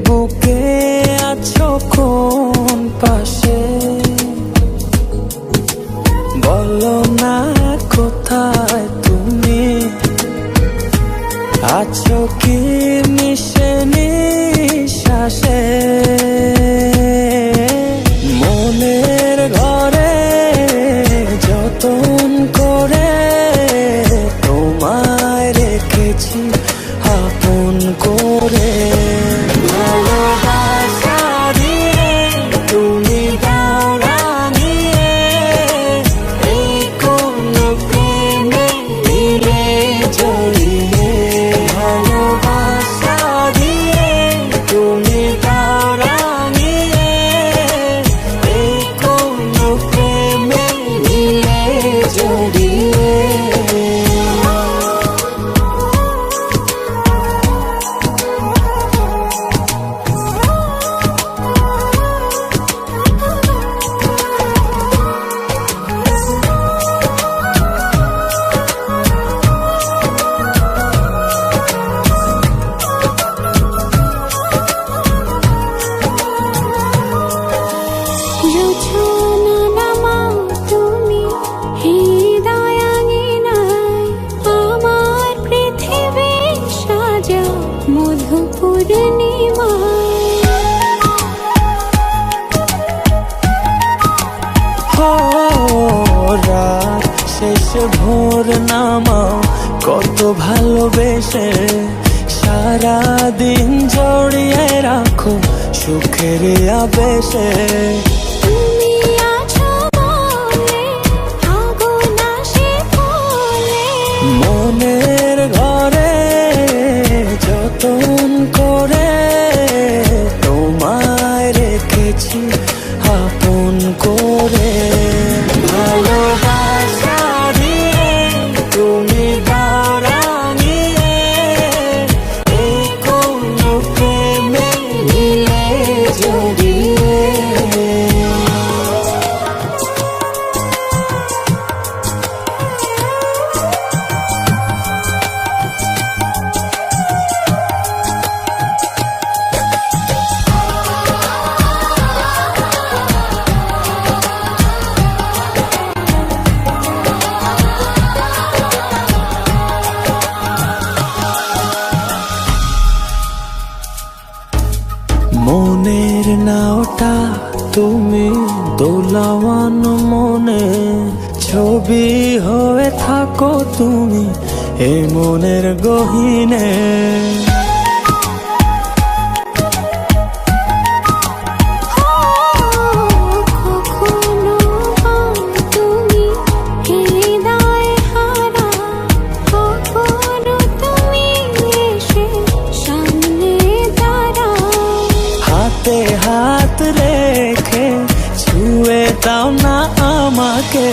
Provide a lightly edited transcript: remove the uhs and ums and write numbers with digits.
বুকে আছো কোন পাশে, বলো না কোথায় তুমি আছো কি মিশে নিঃশ্বাসে। মনের ঘরে যতন করে তোমায় রেখেছি আপন করে। ভালোবাসা দিয়ে তুমি দাও রাঙিয়ে, এই কোন প্রেমে দিলে জড়িয়ে। ভালোবাসা দিয়ে তুমি দাও রাঙিয়ে, এই কোন প্রেমে দিলে জড়িয়ে। রাত শেষে ভোর নামাও কত ভালোবেসে, সারাদিন জড়িয়ে রাখো সুখের আবেশে। মনের ঘরে যতন করে তোমায় রেখেছি আপন করে। ভালোবাসা দিয়ে তুমি দাও রাঙিয়ে, এই কোন প্রেমে দিলে জড়িয়ে। মনের নাওটা তুমি দোলাওয়ান মনে, ছবি হয়ে থাকো তুমি এ মনের গহীনে। হাত রেখে ছুঁয়ে দাও না আমাকে।